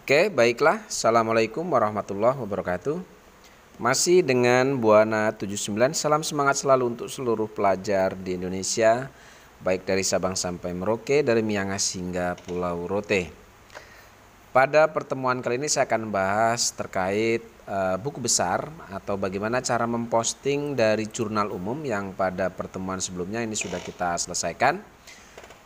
Oke, baiklah. Assalamualaikum warahmatullahi wabarakatuh. Masih dengan Buana 79, salam semangat selalu untuk seluruh pelajar di Indonesia, baik dari Sabang sampai Merauke, dari Miangas hingga Pulau Rote. Pada pertemuan kali ini saya akan bahas terkait buku besar atau bagaimana cara memposting dari jurnal umum yang pada pertemuan sebelumnya ini sudah kita selesaikan.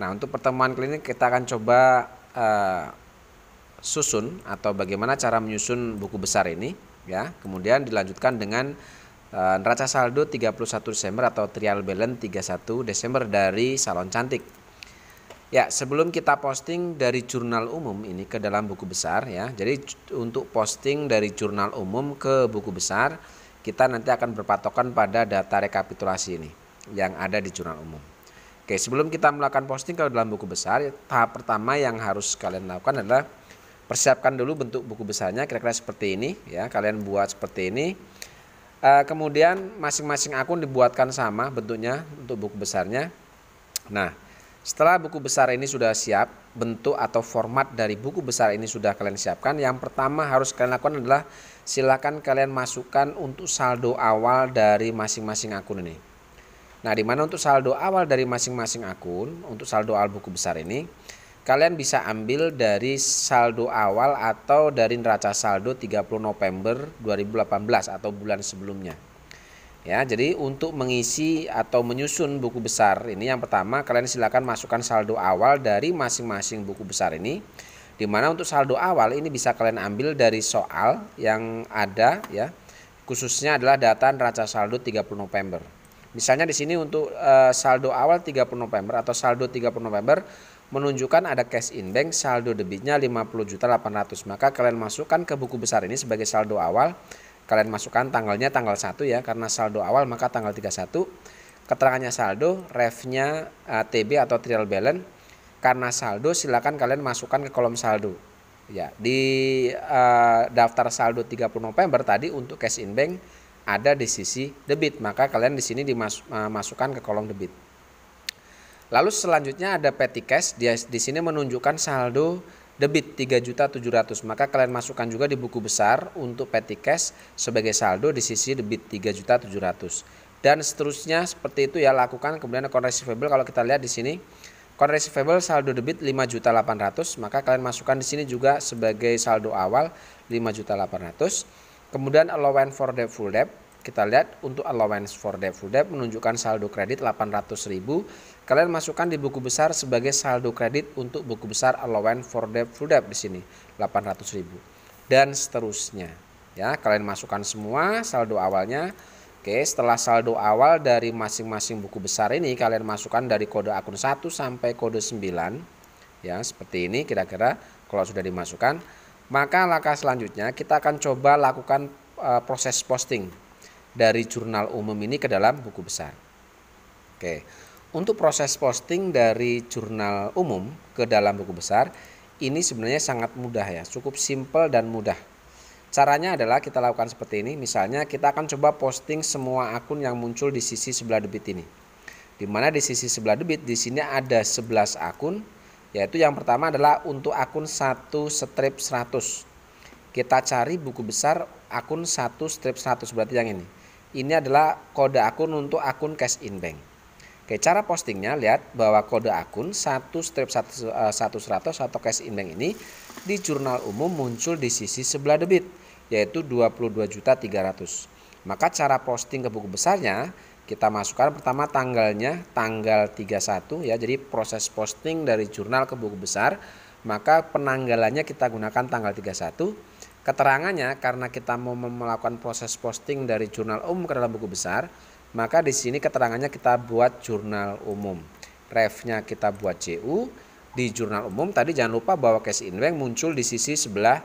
Nah, untuk pertemuan kali ini kita akan coba susun atau bagaimana cara menyusun buku besar ini ya. Kemudian dilanjutkan dengan neraca saldo 31 Desember atau trial balance 31 Desember dari Salon Cantik. Ya, sebelum kita posting dari jurnal umum ini ke dalam buku besar ya. Jadi untuk posting dari jurnal umum ke buku besar, kita nanti akan berpatokan pada data rekapitulasi ini yang ada di jurnal umum. Oke, sebelum kita melakukan posting ke dalam buku besar, tahap pertama yang harus kalian lakukan adalah persiapkan dulu bentuk buku besarnya kira-kira seperti ini ya. Kalian buat seperti ini. Kemudian masing-masing akun dibuatkan sama bentuknya untuk buku besarnya. Nah, setelah buku besar ini sudah siap, bentuk atau format dari buku besar ini sudah kalian siapkan. Yang pertama harus kalian lakukan adalah silakan kalian masukkan untuk saldo awal dari masing-masing akun ini. Nah, di mana untuk saldo awal dari masing-masing akun, untuk saldo awal buku besar ini, kalian bisa ambil dari saldo awal atau dari neraca saldo 30 November 2018 atau bulan sebelumnya. Ya, jadi untuk mengisi atau menyusun buku besar ini yang pertama kalian silakan masukkan saldo awal dari masing-masing buku besar ini. Di mana untuk saldo awal ini bisa kalian ambil dari soal yang ada ya. Khususnya adalah data neraca saldo 30 November. Misalnya di sini untuk saldo awal 30 November atau saldo 30 November menunjukkan ada cash in bank saldo debitnya 50.800.000. Maka kalian masukkan ke buku besar ini sebagai saldo awal. Kalian masukkan tanggalnya tanggal 1 ya, karena saldo awal maka tanggal 31. Keterangannya saldo, refnya TB atau trial balance. Karena saldo silakan kalian masukkan ke kolom saldo. Ya, di daftar saldo 30 November tadi untuk cash in bank ada di sisi debit, maka kalian di sini dimasukkan ke kolom debit. Lalu selanjutnya ada petty cash, di sini menunjukkan saldo debit 3.700.000, maka kalian masukkan juga di buku besar untuk petty cash sebagai saldo di sisi debit 3.700.000. Dan seterusnya seperti itu ya lakukan. Kemudian account receivable, kalau kita lihat di sini account receivable saldo debit 5.800.000, maka kalian masukkan di sini juga sebagai saldo awal 5.800.000. Kemudian allowance for debt full debt, kita lihat untuk allowance for debt full debt menunjukkan saldo kredit 800.000. Kalian masukkan di buku besar sebagai saldo kredit untuk buku besar allowance for debt full debt di sini 800.000 dan seterusnya. Ya, kalian masukkan semua saldo awalnya. Oke, setelah saldo awal dari masing-masing buku besar ini kalian masukkan dari kode akun 1 sampai kode 9. Ya, seperti ini kira-kira kalau sudah dimasukkan, maka langkah selanjutnya kita akan coba lakukan proses posting dari jurnal umum ini ke dalam buku besar. Oke. Untuk proses posting dari jurnal umum ke dalam buku besar ini sebenarnya sangat mudah ya, cukup simpel dan mudah. Caranya adalah kita lakukan seperti ini. Misalnya kita akan coba posting semua akun yang muncul di sisi sebelah debit ini. Di mana di sisi sebelah debit di sini ada 11 akun, yaitu yang pertama adalah untuk akun 1/100. Kita cari buku besar akun 1/100, berarti yang ini. Ini adalah kode akun untuk akun cash in bank. Oke, cara postingnya lihat bahwa kode akun 1/100 atau cash in bank ini di jurnal umum muncul di sisi sebelah debit yaitu 22.300.000. Maka cara posting ke buku besarnya kita masukkan pertama tanggalnya tanggal 31 ya. Jadi proses posting dari jurnal ke buku besar maka penanggalannya kita gunakan tanggal 31. Keterangannya karena kita mau melakukan proses posting dari jurnal umum ke dalam buku besar, maka di sini keterangannya kita buat jurnal umum. Refnya kita buat JU. Di jurnal umum tadi jangan lupa bahwa cash in bank muncul di sisi sebelah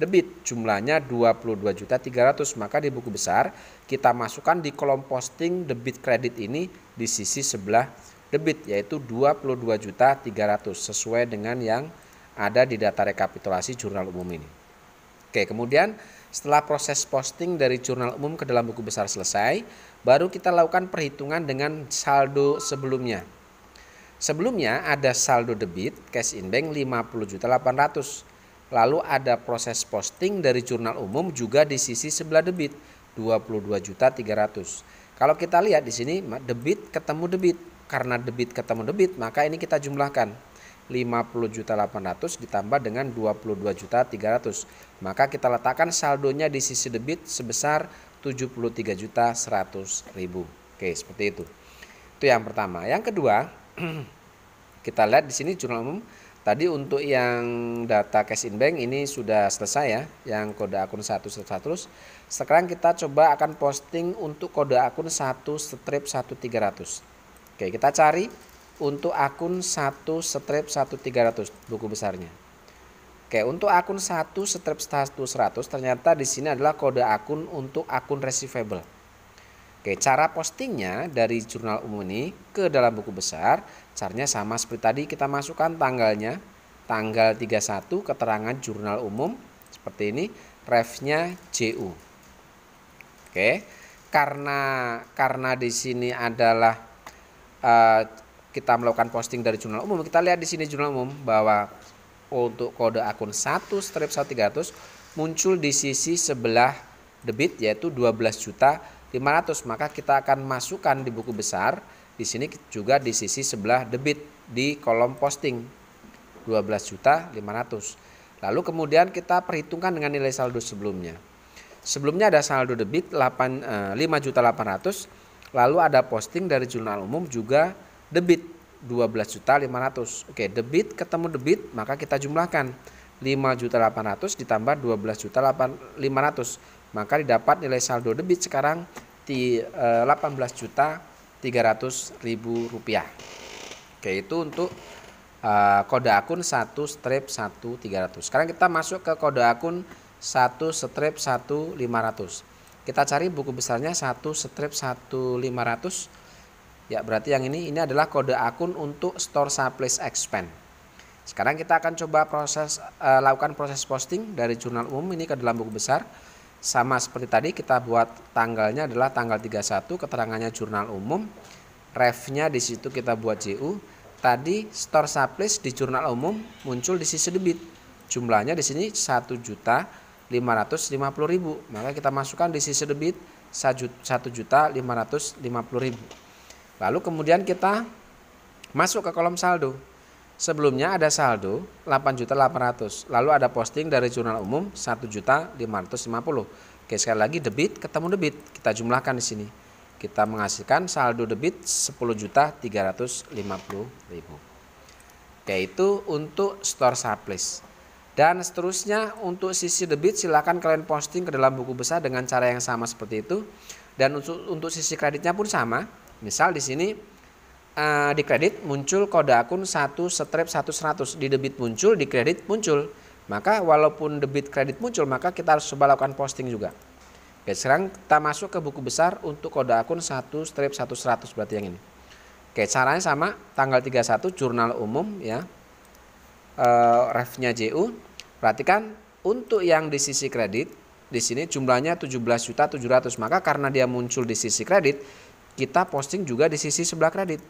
debit. Jumlahnya 22.300.000. Maka di buku besar kita masukkan di kolom posting debit kredit ini di sisi sebelah debit yaitu 22.300.000 sesuai dengan yang ada di data rekapitulasi jurnal umum ini. Oke, kemudian setelah proses posting dari jurnal umum ke dalam buku besar selesai, baru kita lakukan perhitungan dengan saldo sebelumnya. Sebelumnya ada saldo debit cash in bank 50.800.000. Lalu ada proses posting dari jurnal umum juga di sisi sebelah debit 22.300. Kalau kita lihat di sini debit ketemu debit. Karena debit ketemu debit, maka ini kita jumlahkan 50.800 ditambah dengan 22.300. Maka kita letakkan saldonya di sisi debit sebesar 73.100.000. Oke, seperti itu. Itu yang pertama. Yang kedua, kita lihat di sini jurnal umum. Tadi untuk yang data cash in bank ini sudah selesai ya, yang kode akun 1/1. Sekarang kita coba akan posting untuk kode akun 1/1300. Oke, kita cari untuk akun 1/1300 buku besarnya. Oke, untuk akun 1/1100 ternyata di sini adalah kode akun untuk akun receivable. Oke, cara postingnya dari jurnal umum ini ke dalam buku besar, caranya sama seperti tadi, kita masukkan tanggalnya, tanggal 31, keterangan jurnal umum, seperti ini, refnya JU. Oke, karena di sini adalah kita melakukan posting dari jurnal umum, kita lihat di sini jurnal umum bahwa untuk kode akun 1/1300 muncul di sisi sebelah debit yaitu 12.500.000, maka kita akan masukkan di buku besar di sini juga di sisi sebelah debit di kolom posting 12.500.000. Lalu kemudian kita perhitungkan dengan nilai saldo sebelumnya. Sebelumnya ada saldo debit 5.800.000, lalu ada posting dari jurnal umum juga debit 12.500.000. Oke, debit ketemu debit, maka kita jumlahkan 5.800.000 ditambah 12.500.000. Maka didapat nilai saldo debit sekarang di 18.300.000 rupiah. Oke, itu untuk kode akun 1/1300. Sekarang kita masuk ke kode akun 1/1500. Kita cari buku besarnya 1/1500. Ya, berarti yang ini adalah kode akun untuk store supplies expand. Sekarang kita akan coba lakukan proses posting dari jurnal umum ini ke dalam buku besar. Sama seperti tadi, kita buat tanggalnya adalah tanggal 31, keterangannya jurnal umum, refnya di situ kita buat JU. Tadi store supplies di jurnal umum muncul di sisi debit. Jumlahnya di sini 1.550.000. Maka kita masukkan di sisi debit 1.550.000. Lalu kemudian kita masuk ke kolom saldo. Sebelumnya ada saldo 8.800.000, lalu ada posting dari jurnal umum 1.550.000. Oke, sekali lagi debit ketemu debit, kita jumlahkan di sini. Kita menghasilkan saldo debit 10.350.000. Oke, itu untuk store supplies. Dan seterusnya untuk sisi debit silakan kalian posting ke dalam buku besar dengan cara yang sama seperti itu. Dan untuk sisi kreditnya pun sama. Misal di sini di kredit muncul kode akun 1/1100, di debit muncul, di kredit muncul. Maka walaupun debit kredit muncul, maka kita harus coba lakukan posting juga. Oke, sekarang kita masuk ke buku besar untuk kode akun 1/1100, berarti yang ini. Oke, caranya sama, tanggal 31 jurnal umum ya. Refnya JU. Perhatikan untuk yang di sisi kredit di sini jumlahnya 17.700.000, maka karena dia muncul di sisi kredit, kita posting juga di sisi sebelah kredit,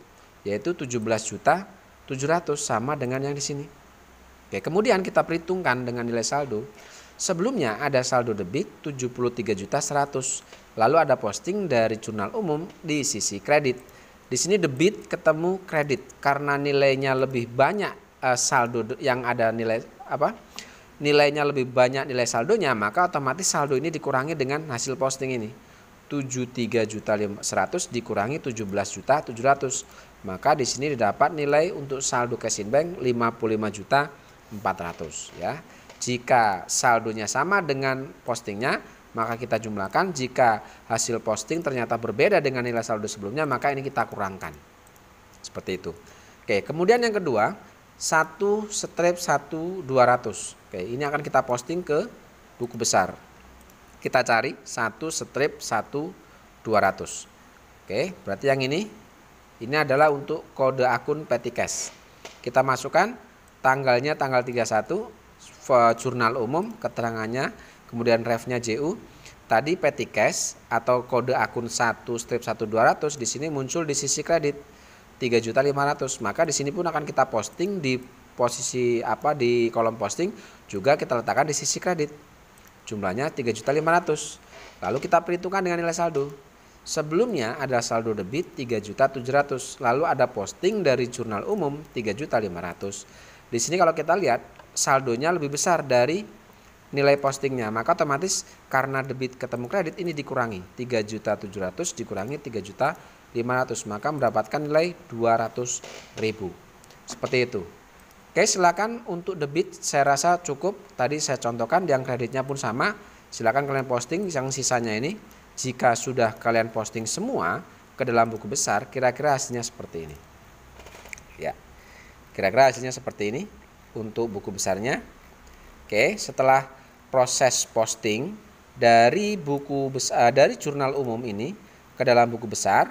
yaitu 17.700.000 sama dengan yang di sini. Oke, kemudian kita perhitungkan dengan nilai saldo. Sebelumnya ada saldo debit 73.100.000, lalu ada posting dari jurnal umum di sisi kredit. Di sini debit ketemu kredit, karena nilainya lebih banyak saldo yang ada nilainya lebih banyak nilai saldonya, maka otomatis saldo ini dikurangi dengan hasil posting ini. 73.100.000 dikurangi 17.700.000. Maka di sini didapat nilai untuk saldo cash in bank 55.400.000 ya. Jika saldonya sama dengan postingnya, maka kita jumlahkan. Jika hasil posting ternyata berbeda dengan nilai saldo sebelumnya, maka ini kita kurangkan. Seperti itu. Oke, kemudian yang kedua, 1/1200. Oke, ini akan kita posting ke buku besar. Kita cari 1/1200. Oke, berarti yang ini adalah untuk kode akun petty cash. Kita masukkan tanggalnya tanggal 31, jurnal umum, keterangannya, kemudian refnya JU. Tadi petty cash atau kode akun 1/1200 di sini muncul di sisi kredit 3.500.000. Maka di sini pun akan kita posting di posisi di kolom posting juga kita letakkan di sisi kredit. Jumlahnya 3.500.000. Lalu kita perhitungkan dengan nilai saldo. Sebelumnya ada saldo debit 3.700.000. Lalu ada posting dari jurnal umum 3.500.000. Di sini kalau kita lihat saldonya lebih besar dari nilai postingnya, maka otomatis karena debit ketemu kredit ini dikurangi 3.700.000 dikurangi 3.500.000, maka mendapatkan nilai 200.000. Seperti itu. Oke, silakan untuk debit saya rasa cukup. Tadi saya contohkan yang kreditnya pun sama. Silakan kalian posting yang sisanya ini. Jika sudah kalian posting semua ke dalam buku besar, kira-kira hasilnya seperti ini. Ya. Kira-kira hasilnya seperti ini untuk buku besarnya. Oke, setelah proses posting dari buku besar, dari jurnal umum ini ke dalam buku besar,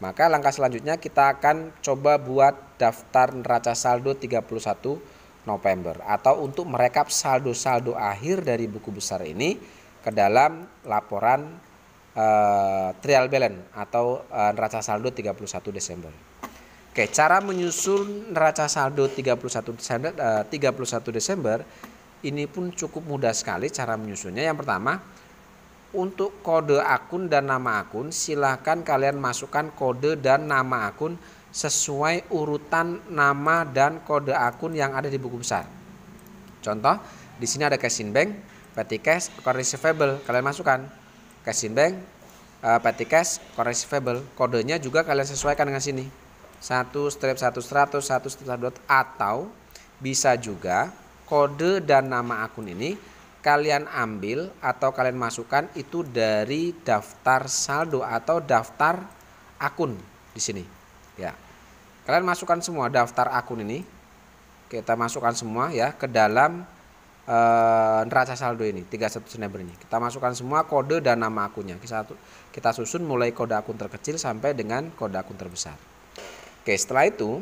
maka langkah selanjutnya kita akan coba buat daftar neraca saldo 31 November atau untuk merekap saldo-saldo akhir dari buku besar ini ke dalam laporan trial balance atau neraca saldo 31 Desember. Oke, cara menyusun neraca saldo 31 Desember ini pun cukup mudah sekali cara menyusunnya. Yang pertama, untuk kode akun dan nama akun silahkan kalian masukkan kode dan nama akun sesuai urutan nama dan kode akun yang ada di buku besar. Contoh, di sini ada cash in bank, petty cash, account receivable, kalian masukkan cash in bank, petty cash, account receivable. Kodenya juga kalian sesuaikan dengan sini. 1/100, 1/100, atau bisa juga kode dan nama akun ini kalian ambil atau kalian masukkan itu dari daftar saldo atau daftar akun di sini. Ya, kalian masukkan semua daftar akun ini. Kita masukkan semua ya ke dalam neraca saldo ini 31 Desember ini. Kita masukkan semua kode dan nama akunnya. Kita susun mulai kode akun terkecil sampai dengan kode akun terbesar. Oke, setelah itu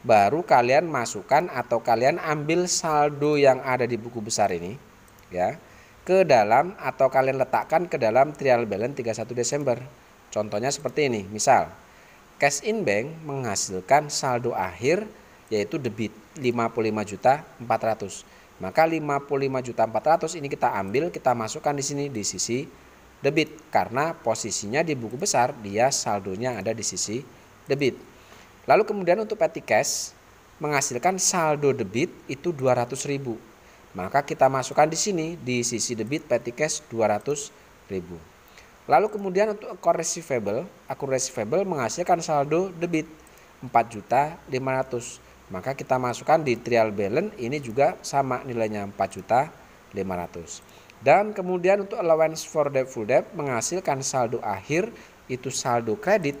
baru kalian masukkan atau kalian ambil saldo yang ada di buku besar ini ya ke dalam atau kalian letakkan ke dalam trial balance 31 Desember. Contohnya seperti ini. Misal cash in bank menghasilkan saldo akhir yaitu debit 55.400.000. Maka 55.400.000 ini kita ambil, kita masukkan di sini di sisi debit karena posisinya di buku besar dia saldonya ada di sisi debit. Lalu kemudian untuk petty cash menghasilkan saldo debit itu 200.000. Maka kita masukkan di sini di sisi debit petty cash 200.000. Lalu kemudian untuk akun receivable menghasilkan saldo debit 4.500.000. Maka kita masukkan di trial balance ini juga sama nilainya 4.500.000. Dan kemudian untuk allowance for debt full debt menghasilkan saldo akhir itu saldo kredit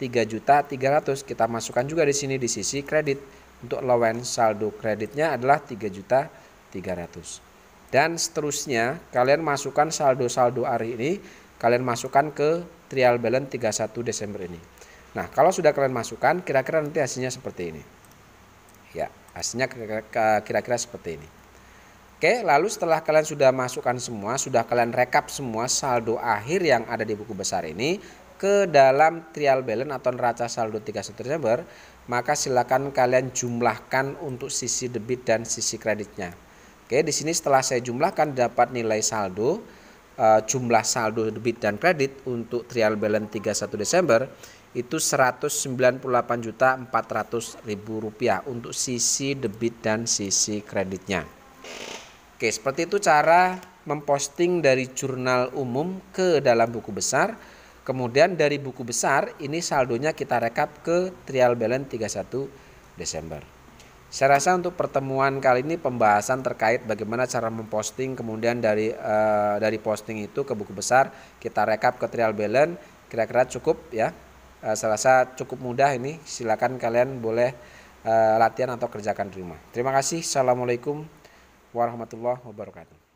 3.300.000. Kita masukkan juga di sini di sisi kredit. Untuk allowance saldo kreditnya adalah 3.300.000. Dan seterusnya kalian masukkan saldo-saldo hari ini, kalian masukkan ke trial balance 31 Desember ini. Nah, kalau sudah kalian masukkan, kira-kira nanti hasilnya seperti ini. Ya, hasilnya kira-kira seperti ini. Oke, lalu setelah kalian sudah masukkan semua, sudah kalian rekap semua saldo akhir yang ada di buku besar ini ke dalam trial balance atau neraca saldo 31 Desember, maka silakan kalian jumlahkan untuk sisi debit dan sisi kreditnya. Oke, di sini setelah saya jumlahkan dapat nilai saldo, jumlah saldo debit dan kredit untuk trial balance 31 Desember itu Rp198.400.000 untuk sisi debit dan sisi kreditnya. Oke, seperti itu cara memposting dari jurnal umum ke dalam buku besar. Kemudian dari buku besar ini saldonya kita rekap ke trial balance 31 Desember. Saya rasa untuk pertemuan kali ini pembahasan terkait bagaimana cara memposting, kemudian dari posting itu ke buku besar kita rekap ke trial balance kira-kira cukup ya. Saya rasa cukup mudah ini. Silakan kalian boleh latihan atau kerjakan di rumah. Terima kasih. Assalamualaikum warahmatullahi wabarakatuh.